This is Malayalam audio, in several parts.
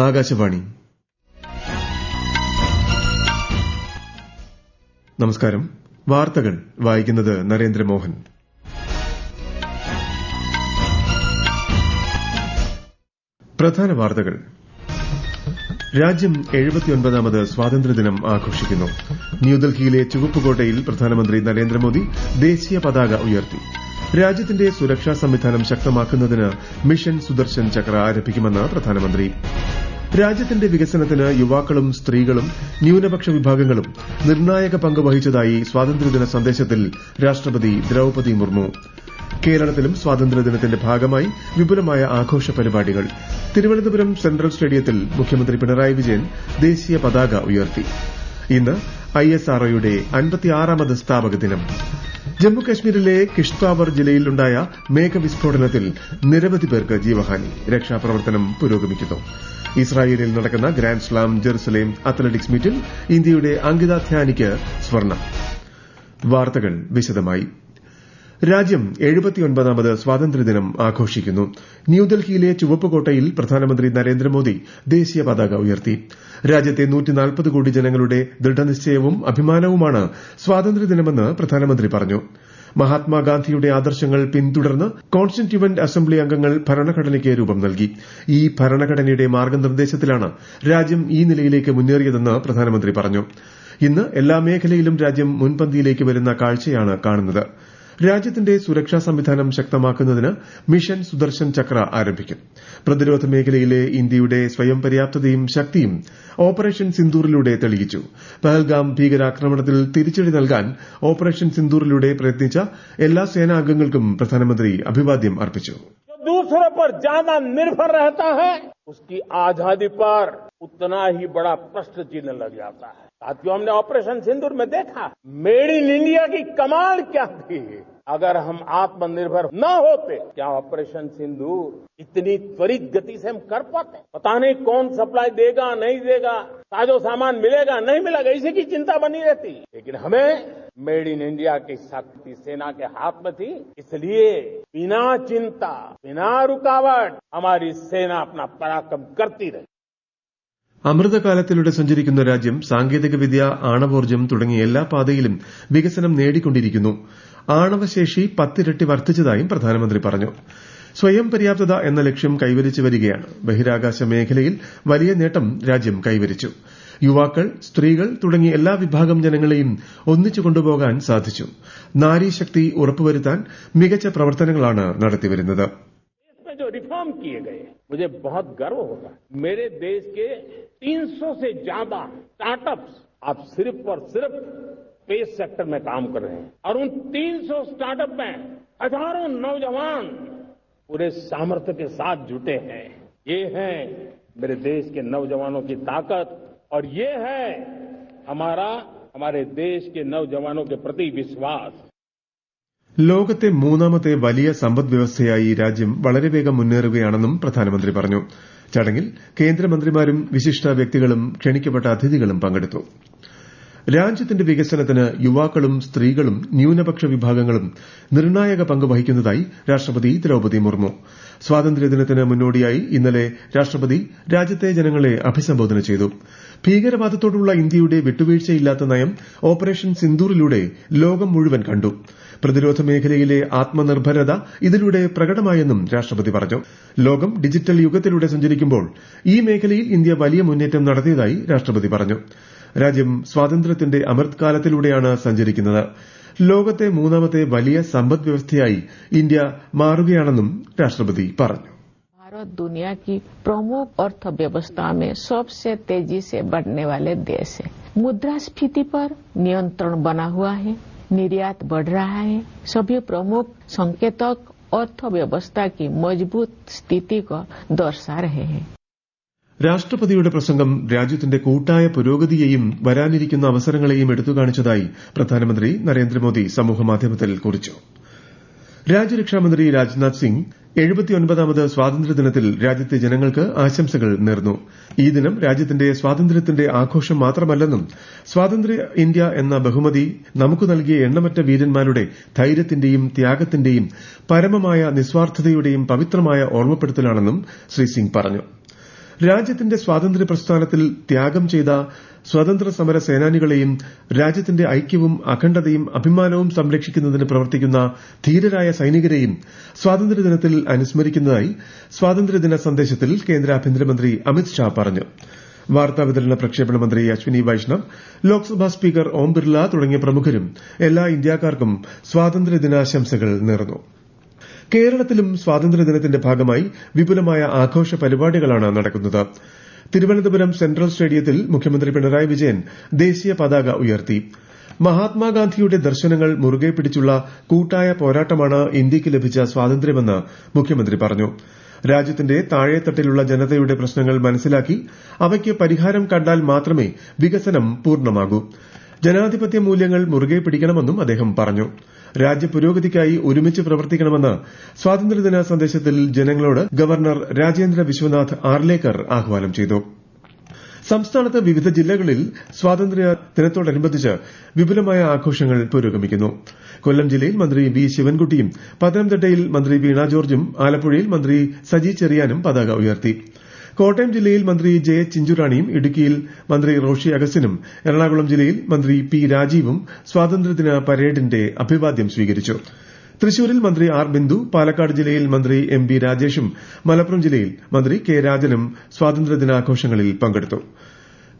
ആകാശവാണി. നമസ്കാരം. വാർത്തകൾ വായിക്കുന്നത് നരേന്ദ്രമോഹൻ. പ്രധാന വാർത്തകൾ. രാജ്യം 79ാമത് സ്വാതന്ത്ര്യദിനം ആഘോഷിക്കുന്നു. ന്യൂഡൽഹിയിലെ ചുവപ്പുകോട്ടയിൽ പ്രധാനമന്ത്രി നരേന്ദ്രമോദി ദേശീയ പതാക ഉയർത്തി. രാജ്യത്തിന്റെ സുരക്ഷാ സംവിധാനം ശക്തമാക്കുന്നതിന് മിഷൻ സുദർശൻ ചക്ര ആരംഭിക്കുമെന്ന് പ്രധാനമന്ത്രി. രാജ്യത്തിന്റെ വികസനത്തിന് യുവാക്കളും സ്ത്രീകളും ന്യൂനപക്ഷ വിഭാഗങ്ങളും നിർണായക പങ്ക് വഹിച്ചതായി സ്വാതന്ത്ര്യദിന സന്ദേശത്തിൽ രാഷ്ട്രപതി ദ്രൌപദി മുർമു. കേരളത്തിലും സ്വാതന്ത്ര്യദിനത്തിന്റെ ഭാഗമായി വിപുലമായ ആഘോഷ പരിപാടികൾ. തിരുവനന്തപുരം സെൻട്രൽ സ്റ്റേഡിയത്തിൽ മുഖ്യമന്ത്രി പിണറായി വിജയൻ ദേശീയ പതാക ഉയർത്തി. ഇന്ന് ISROയുടെ 56ാമത് സ്ഥാപക ദിനം. ജമ്മുകശ്മീരിലെ കിഷ്ത്വാർ ജില്ലയിലുണ്ടായ മേഘവിസ്ഫോടനത്തിൽ നിരവധി പേർക്ക് ജീവഹാനി. രക്ഷാപ്രവർത്തനം പുരോഗമിക്കുന്നു. ഇസ്രായേലിൽ നടക്കുന്ന ഗ്രാൻഡ് സ്ലാം ജെറുസലേം അത്ലറ്റിക്സ് മീറ്റിൽ ഇന്ത്യയുടെ അങ്കിത ധ്യാനിക്ക് സ്വർണ്ണം. വാർത്തകൾ വിശദമായി. രാജ്യം 79ാമത് സ്വാതന്ത്ര്യദിനം ആഘോഷിക്കുന്നു. ന്യൂഡൽഹിയിലെ ചുവപ്പുകോട്ടയിൽ പ്രധാനമന്ത്രി നരേന്ദ്രമോദി ദേശീയ പതാക ഉയർത്തി. രാജ്യത്തെ 140 കോടി ജനങ്ങളുടെ ദൃഢനിശ്ചയവും അഭിമാനവുമാണ് സ്വാതന്ത്ര്യദിനമെന്ന് പ്രധാനമന്ത്രി പറഞ്ഞു. മഹാത്മാഗാന്ധിയുടെ ആദർശങ്ങൾ പിന്തുടർന്ന് കോൺസ്റ്റിറ്റ്യൂവന്റ് അസംബ്ലി അംഗങ്ങൾ ഭരണഘടനയ്ക്ക് രൂപം നൽകി. ഈ ഭരണഘടനയുടെ മാർഗ്ഗനിർദ്ദേശത്തിലാണ് രാജ്യം ഈ നിലയിലേക്ക് മുന്നേറിയതെന്ന് പ്രധാനമന്ത്രി പറഞ്ഞു. ഇന്ന് എല്ലാ മേഖലയിലും രാജ്യം മുൻപന്തിയിലേക്ക് വരുന്ന കാഴ്ചയാണ് കാണുന്നത്. രാജ്യത്തിന്റെ സുരക്ഷാ സംവിധാനം ശക്തമാക്കുന്നതിന് മിഷൻ സുദർശൻ ചക്ര ആരംഭിക്കും. പ്രതിരോധ മേഖലയിലെ ഇന്ത്യയുടെ സ്വയം പര്യാപ്തതയും ശക്തിയും ഓപ്പറേഷൻ സിന്ദൂറിലൂടെ തെളിയിച്ചു. പഹൽഗാം ഭീകരാക്രമണത്തിൽ തിരിച്ചടി നൽകാൻ ഓപ്പറേഷൻ സിന്ദൂറിലൂടെ പ്രയത്നിച്ച എല്ലാ സേനാംഗങ്ങൾക്കും പ്രധാനമന്ത്രി അഭിവാദ്യം അർപ്പിച്ചു. दूसरों पर ज्यादा निर्भर रहता है, उसकी आजादी पर उतना ही बड़ा प्रश्न चिन्ह लग जाता है. साथियों, हमने ऑपरेशन सिंदूर में देखा मेड इन इंडिया की कमाल क्या थी. अगर हम आत्मनिर्भर न होते, क्या ऑपरेशन सिंदूर इतनी त्वरित गति से हम कर पाते? पता नहीं कौन सप्लाई देगा नहीं देगा, साजो सामान मिलेगा नहीं मिलेगा, इसी की चिंता बनी रहती. लेकिन हमें मेड इन इंडिया की शक्ति सेना के हाथ में थी. इसलिए बिना चिंता बिना रुकावट हमारी सेना अपना पराक्रम करती रही. അമൃതകാലത്തിലൂടെ സഞ്ചരിക്കുന്ന രാജ്യം സാങ്കേതികവിദ്യ, ആണവോർജ്ജം തുടങ്ങിയ എല്ലാ പാതയിലും വികസനം നേടിക്കൊണ്ടിരിക്കുന്നു. ആണവശേഷി 10 ഇരട്ടി വർദ്ധിച്ചതായും പ്രധാനമന്ത്രി പറഞ്ഞു. സ്വയം പര്യാപ്തത എന്ന ലക്ഷ്യം കൈവരിച്ചു വരികയാണ്. ബഹിരാകാശ മേഖലയിൽ വലിയ നേട്ടം രാജ്യം കൈവരിച്ചു. യുവാക്കൾ, സ്ത്രീകൾ തുടങ്ങി എല്ലാ വിഭാഗം ജനങ്ങളെയും ഒന്നിച്ചു കൊണ്ടുപോകാൻ സാധിച്ചു. നാരീശക്തി ഉറപ്പുവരുത്താൻ മികച്ച പ്രവർത്തനങ്ങളാണ് നടത്തിവരുന്നത്. जो रिफॉर्म किए गए, मुझे बहुत गर्व होगा. मेरे देश के 300 से ज्यादा स्टार्टअप्स आप सिर्फ और सिर्फ स्पेस सेक्टर में काम कर रहे हैं और उन 300 स्टार्टअप में हजारों नौजवान पूरे सामर्थ्य के साथ जुटे हैं. ये है मेरे देश के नौजवानों की ताकत और ये है हमारे देश के नौजवानों के प्रति विश्वास. ലോകത്തെ 3ാമത്തെ വലിയ സമ്പദ് വ്യവസ്ഥയായി രാജ്യം വളരെ വേഗം മുന്നേറുകയാണെന്നും പ്രധാനമന്ത്രി പറഞ്ഞു. ചടങ്ങിൽ കേന്ദ്രമന്ത്രിമാരും വിശിഷ്ട വ്യക്തികളും ക്ഷണിക്കപ്പെട്ട അതിഥികളും പങ്കെടുത്തു. രാജ്യത്തിന്റെ വികസനത്തിന് യുവാക്കളും സ്ത്രീകളും ന്യൂനപക്ഷ വിഭാഗങ്ങളും നിർണായക പങ്ക് വഹിക്കുന്നതായി രാഷ്ട്രപതി ദ്രൌപദി മുർമു. സ്വാതന്ത്ര്യദിനത്തിന് മുന്നോടിയായി ഇന്നലെ രാഷ്ട്രപതി രാജ്യത്തെ ജനങ്ങളെ അഭിസംബോധന ചെയ്തു. ഭീകരവാദത്തോടുള്ള ഇന്ത്യയുടെ വിട്ടുവീഴ്ചയില്ലാത്ത നയം ഓപ്പറേഷൻ സിന്ദൂറിലൂടെ ലോകം മുഴുവൻ കണ്ടു. പ്രതിരോധ മേഖലയിലെ ആത്മനിർഭരത ഇതിലൂടെ പ്രകടമായെന്നും രാഷ്ട്രപതി പറഞ്ഞു. ലോകം ഡിജിറ്റൽ യുഗത്തിലൂടെ സഞ്ചരിക്കുമ്പോൾ ഈ മേഖലയിൽ ഇന്ത്യ വലിയ മുന്നേറ്റം നടത്തിയതായി രാഷ്ട്രപതി പറഞ്ഞു. രാജ്യം സ്വാതന്ത്ര്യത്തിന്റെ അമൃത്കാലത്തിലൂടെയാണ് സഞ്ചരിക്കുന്നത്. ലോകത്തെ 3ാമത്തെ വലിയ സമ്പദ് വ്യവസ്ഥയായി ഇന്ത്യ മാറുകയാണെന്നും രാഷ്ട്രപതി പറഞ്ഞു. भारत दुनिया की प्रमुख अर्थव्यवस्था में सबसे तेजी से बढ़ने वाले देश है. मुद्रास्फीति पर नियंत्रण बना हुआ है. निर्यात बढ़ रहा है. सभी प्रमुख संकेतक अर्थव्यवस्था की मजबूत स्थिति को दर्शा रहे हैं. രാഷ്ട്രപതിയുടെ പ്രസംഗം രാജ്യത്തിന്റെ കൂട്ടായ പുരോഗതിയെയും വരാനിരിക്കുന്ന അവസരങ്ങളെയും എടുത്തുകാണിച്ചതായി പ്രധാനമന്ത്രി നരേന്ദ്രമോദി സമൂഹമാധ്യമത്തിൽ കുറിച്ചു. രാജ്യരക്ഷാമന്ത്രി രാജ്നാഥ് സിംഗ് 79ാമത് സ്വാതന്ത്ര്യദിനത്തിൽ രാജ്യത്തെ ജനങ്ങൾക്ക് ആശംസകൾ നേർന്നു. ഈ ദിനം രാജ്യത്തിന്റെ സ്വാതന്ത്ര്യത്തിന്റെ ആഘോഷം മാത്രമല്ലെന്നും സ്വാതന്ത്ര്യ ഇന്ത്യ എന്ന ബഹുമതി നമുക്ക് നൽകിയ എണ്ണമറ്റ വീരന്മാരുടെ ധൈര്യത്തിന്റെയും ത്യാഗത്തിന്റെയും പരമമായ നിസ്വാർത്ഥതയുടെയും പവിത്രമായ ഓർമ്മപ്പെടുത്തലാണെന്നും ശ്രീ സിംഗ് പറഞ്ഞു. രാജ്യത്തിന്റെ സ്വാതന്ത്ര്യ പ്രസ്ഥാനത്തിൽ ത്യാഗം ചെയ്ത സ്വതന്ത്ര സമര സേനാനികളെയും രാജ്യത്തിന്റെ ഐക്യവും അഖണ്ഡതയും അഭിമാനവും സംരക്ഷിക്കുന്നതിന് പ്രവർത്തിക്കുന്ന ധീരരായ സൈനികരെയും സ്വാതന്ത്ര്യദിനത്തിൽ അനുസ്മരിക്കുന്നതായി സ്വാതന്ത്ര്യദിന സന്ദേശത്തിൽ കേന്ദ്ര ആഭ്യന്തരമന്ത്രി അമിത് ഷാ പറഞ്ഞു. വാർത്താവിതരണ പ്രക്ഷേപണ മന്ത്രി അശ്വിനി വൈഷ്ണവ്, ലോക്സഭാ സ്പീക്കർ ഓം ബിർല തുടങ്ങിയ പ്രമുഖരും എല്ലാ ഇന്ത്യക്കാർക്കും സ്വാതന്ത്ര്യദിനാശംസകൾ നേർന്നു. കേരളത്തിലും സ്വാതന്ത്ര്യദിനത്തിന്റെ ഭാഗമായി വിപുലമായ ആഘോഷ പരിപാടികളാണ് നടക്കുന്നത്. തിരുവനന്തപുരം സെൻട്രൽ സ്റ്റേഡിയത്തിൽ മുഖ്യമന്ത്രി പിണറായി വിജയൻ ദേശീയ പതാക ഉയർത്തി. മഹാത്മാഗാന്ധിയുടെ ദർശനങ്ങൾ മുറുകെ പിടിച്ചുള്ള കൂട്ടായ പോരാട്ടമാണ് ഇന്ത്യയ്ക്ക് ലഭിച്ച സ്വാതന്ത്ര്യമെന്ന് മുഖ്യമന്ത്രി പറഞ്ഞു. രാജ്യത്തിന്റെ താഴെത്തട്ടിലുള്ള ജനതയുടെ പ്രശ്നങ്ങൾ മനസ്സിലാക്കി അവയ്ക്ക് പരിഹാരം കണ്ടാൽ മാത്രമേ വികസനം പൂർണ്ണമാകൂ. ജനാധിപത്യ മൂല്യങ്ങൾ മുറുകെ പിടിക്കണമെന്നും അദ്ദേഹം പറഞ്ഞു. രാജ്യപുരോഗതിക്കായി ഒരുമിച്ച് പ്രവർത്തിക്കണമെന്ന് സ്വാതന്ത്ര്യദിന സന്ദേശത്തിൽ ജനങ്ങളോട് ഗവർണർ രാജേന്ദ്ര വിശ്വനാഥ് ആർലേക്കർ ആഹ്വാനം ചെയ്തു. സംസ്ഥാനത്ത് വിവിധ ജില്ലകളിൽ സ്വാതന്ത്ര്യ ദിനത്തോടനുബന്ധിച്ച് വിപുലമായ ആഘോഷങ്ങൾ പുരോഗമിക്കുന്നു. കൊല്ലം ജില്ലയിൽ മന്ത്രി വി ശിവൻകുട്ടിയും, പത്തനംതിട്ടയിൽ മന്ത്രി വീണ ജോർജും, ആലപ്പുഴയിൽ മന്ത്രി സജി ചെറിയാനും പതാക ഉയർത്തി. കോട്ടയം ജില്ലയിൽ മന്ത്രി ജെ ചിഞ്ചുറാണിയും, ഇടുക്കിയിൽ മന്ത്രി റോഷി അഗസ്റ്റിനും, എറണാകുളം ജില്ലയിൽ മന്ത്രി പി രാജീവും സ്വാതന്ത്ര്യദിന പരേഡിന്റെ അഭിവാദ്യം സ്വീകരിച്ചു. തൃശൂരിൽ മന്ത്രി ആർ ബിന്ദു, പാലക്കാട് ജില്ലയിൽ മന്ത്രി എം ബി രാജേഷും, മലപ്പുറം ജില്ലയിൽ മന്ത്രി കെ രാജനും സ്വാതന്ത്ര്യദിനാഘോഷങ്ങളിൽ പങ്കെടുത്തു.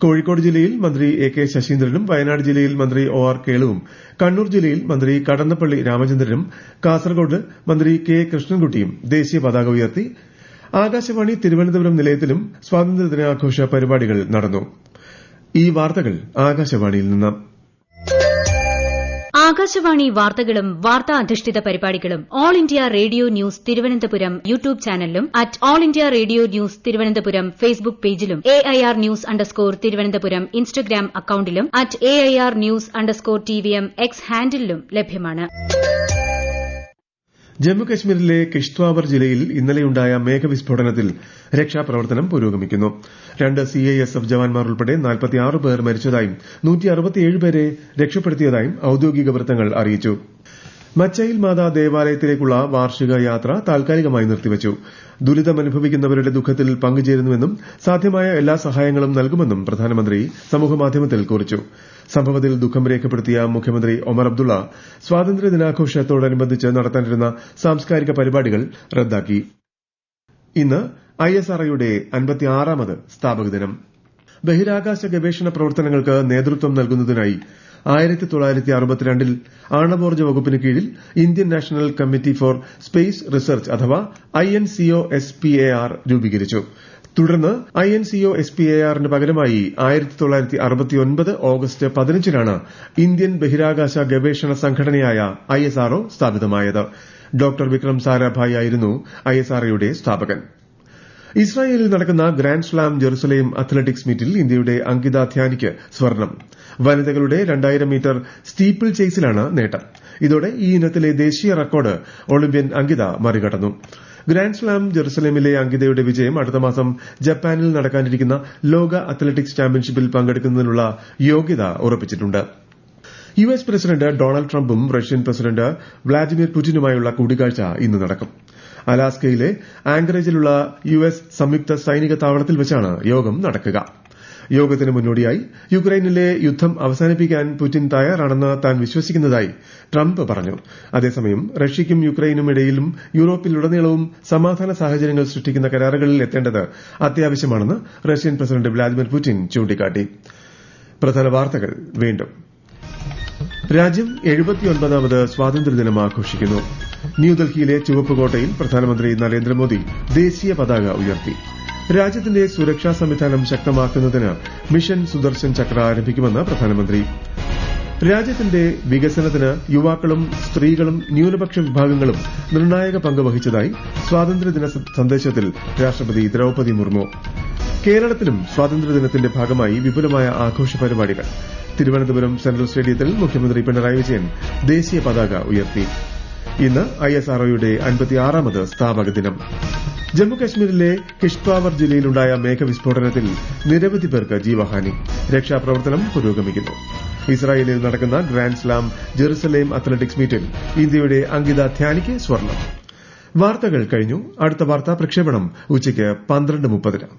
കോഴിക്കോട് ജില്ലയിൽ മന്ത്രി എ കെ ശശീന്ദ്രനും, വയനാട് ജില്ലയിൽ മന്ത്രി ഒ ആർ കേളുവും, കണ്ണൂർ ജില്ലയിൽ മന്ത്രി കടന്നപ്പള്ളി രാമചന്ദ്രനും, കാസർഗോഡ് മന്ത്രി കെ കൃഷ്ണൻകുട്ടിയും ദേശീയ പതാക ഉയർത്തി. ആകാശവാണി തിരുവനന്തപുരം നിലയത്തിലും സ്വാതന്ത്ര്യദിനാഘോഷ പരിപാടികൾ നടന്നു. ഈ വാർത്തകൾ ആകാശവാണിയിൽ നിന്ന്. ആകാശവാണി വാർത്തകളും വാർത്താ അധിഷ്ഠിത പരിപാടികളും All India Radio news Thiruvananthapuram YouTube ചാനലിലും @All India Radio news Thiruvananthapuram Facebook പേജിലും AIR ന്യൂസ് _ ഇൻസ്റ്റഗ്രാം അക്കൌണ്ടിലും @AIR ന്യൂസ് _ TVM X ഹാൻഡിലും ലഭ്യമാണ്. ജമ്മുകശ്മീരിലെ കിഷ്ത്വാവർ ജില്ലയിൽ ഇന്നലെയുണ്ടായ മേഘവിസ്ഫോടനത്തിൽ രക്ഷാപ്രവർത്തനം പുരോഗമിക്കുന്നു. 2 CISF ജവാന്മാർ ഉൾപ്പെടെ 46 പേർ മരിച്ചതായും 167 പേരെ രക്ഷപ്പെടുത്തിയതായും ഔദ്യോഗിക വൃത്തങ്ങൾ അറിയിച്ചു. മച്ചയിൽ മാതാ ദേവാലയത്തിലേക്കുള്ള വാർഷിക യാത്ര താൽക്കാലികമായി നിർത്തിവച്ചു. ദുരിതമനുഭവിക്കുന്നവരുടെ ദുഃഖത്തിൽ പങ്കുചേരുന്നുവെന്നും സാധ്യമായ എല്ലാ സഹായങ്ങളും നൽകുമെന്നും പ്രധാനമന്ത്രി സമൂഹമാധ്യമത്തിൽ കുറിച്ചു. സംഭവത്തിൽ ദുഃഖം രേഖപ്പെടുത്തിയ മുഖ്യമന്ത്രി ഒമർ അബ്ദുള്ള സ്വാതന്ത്ര്യദിനാഘോഷത്തോടനുബന്ധിച്ച് നടത്താനിരുന്ന സാംസ്കാരിക പരിപാടികൾ റദ്ദാക്കി. ഇന്ന് ISROയുടെ 56ാമത് സ്ഥാപക ദിനം. ബഹിരാകാശ ഗവേഷണ പ്രവർത്തനങ്ങൾക്ക് നേതൃത്വം നൽകുന്നതിനായി 1962ൽ ആണവോർജ്ജ വകുപ്പിന് കീഴിൽ Indian national committee for space research അഥവാ INCOSPAR രൂപീകരിച്ചു. തുടർന്ന് INCOSPARന് പകരമായി 1969 ഓഗസ്റ്റ് 15നാണ് ഇന്ത്യൻ ബഹിരാകാശ ഗവേഷണ സംഘടനയായ ISRO സ്ഥാപിതമായത്. ഡോക്ടർ വിക്രം സാരാഭായ് ആയിരുന്നു ISROയുടെ സ്ഥാപകൻ. ഇസ്രായേലിൽ നടക്കുന്ന ഗ്രാൻഡ് സ്ലാം ജെറുസലേം അത്ലറ്റിക്സ് മീറ്റിൽ ഇന്ത്യയുടെ അങ്കിത ധ്യാനിക്ക് സ്വർണം. വനിതകളുടെ 2000 മീറ്റർ സ്റ്റീപ്പിൾ ചേസിലാണ് നേട്ടം. ഇതോടെ ഈ ഇനത്തിലെ ദേശീയ റെക്കോർഡ് ഒളിമ്പ്യൻ അങ്കിത മറികടന്നു. ഗ്രാൻഡ് സ്ലാം ജെറുസലേമിലെ അങ്കിതയുടെ വിജയം അടുത്ത മാസം ജപ്പാനിൽ നടക്കാനിരിക്കുന്ന ലോക അത്ലറ്റിക്സ് ചാമ്പ്യൻഷിപ്പിൽ പങ്കെടുക്കുന്നതിനുള്ള യോഗ്യത ഉറപ്പിച്ചിട്ടുണ്ട്. US പ്രസിഡന്റ് ഡൊണാൾഡ് ട്രംപും റഷ്യൻ പ്രസിഡന്റ് വ്ളാഡിമിർ പുടിനുമായുള്ള കൂടിക്കാഴ്ച ഇന്ന് നടക്കും. അലാസ്കയിലെ ആങ്കറേജിലുള്ള US സംയുക്ത സൈനിക താവളത്തിൽ വെച്ചാണ് യോഗം നടക്കുക. യോഗത്തിന് മുന്നോടിയായി യുക്രൈനിലെ യുദ്ധം അവസാനിപ്പിക്കാൻ പുടിൻ തയ്യാറാണെന്ന് താൻ വിശ്വസിക്കുന്നതായി ട്രംപ് പറഞ്ഞു. അതേസമയം റഷ്യയ്ക്കും യുക്രൈനും ഇടയിലും യൂറോപ്പിലുടനീളവും സമാധാന സാഹചര്യങ്ങൾ സൃഷ്ടിക്കുന്ന കരാറുകളിൽ എത്തേണ്ടത് അത്യാവശ്യമാണെന്ന് റഷ്യൻ പ്രസിഡന്റ് വ്ളാഡിമിർ പുടിൻ ചൂണ്ടിക്കാട്ടി. പ്രധാന വാർത്തകൾ വീണ്ടും. രാജ്യം 79ാമത് സ്വാതന്ത്ര്യദിനം ആഘോഷിക്കുന്നു. ന്യൂഡൽഹിയിലെ ചുവപ്പുകോട്ടയിൽ പ്രധാനമന്ത്രി നരേന്ദ്രമോദി ദേശീയ പതാക ഉയർത്തി. രാജ്യത്തിന്റെ സുരക്ഷാ സംവിധാനം ശക്തമാക്കുന്നതിന് മിഷൻ സുദർശൻ ചക്ര ആരംഭിക്കുമെന്ന് പ്രധാനമന്ത്രി. രാജ്യത്തിന്റെ വികസനത്തിന് യുവാക്കളും സ്ത്രീകളും ന്യൂനപക്ഷ വിഭാഗങ്ങളും നിർണായക പങ്ക് വഹിച്ചതായി സ്വാതന്ത്ര്യദിന സന്ദേശത്തിൽ രാഷ്ട്രപതി ദ്രൌപദി മുർമു. കേരളത്തിലും സ്വാതന്ത്ര്യദിനത്തിന്റെ ഭാഗമായി വിപുലമായ ആഘോഷ പരിപാടികൾ. തിരുവനന്തപുരം സെൻട്രൽ സ്റ്റേഡിയത്തിൽ മുഖ്യമന്ത്രി പിണറായി വിജയൻ ദേശീയ പതാക ഉയർത്തി. ഇന്ന് ISROയുടെ 56ാമത് സ്ഥാപക ദിനം. ജമ്മുകശ്മീരിലെ കിഷ്ത്വാവർ ജില്ലയിലുണ്ടായ മേഘവിസ്ഫോടനത്തിൽ നിരവധി പേർക്ക് ജീവഹാനി. രക്ഷാപ്രവർത്തനം പുരോഗമിക്കുന്നു. ഇസ്രായേലിൽ നടക്കുന്ന ഗ്രാൻഡ് സ്ലാം ജെറുസലേം അത്ലറ്റിക്സ് മീറ്റിൽ ഇന്ത്യയുടെ അങ്കിത ധ്യാനിക്ക് സ്വർണം. വാർത്തകൾ കഴിഞ്ഞു. അടുത്ത വാർത്താ പ്രക്ഷേപണം ഉച്ചയ്ക്ക് 12:30.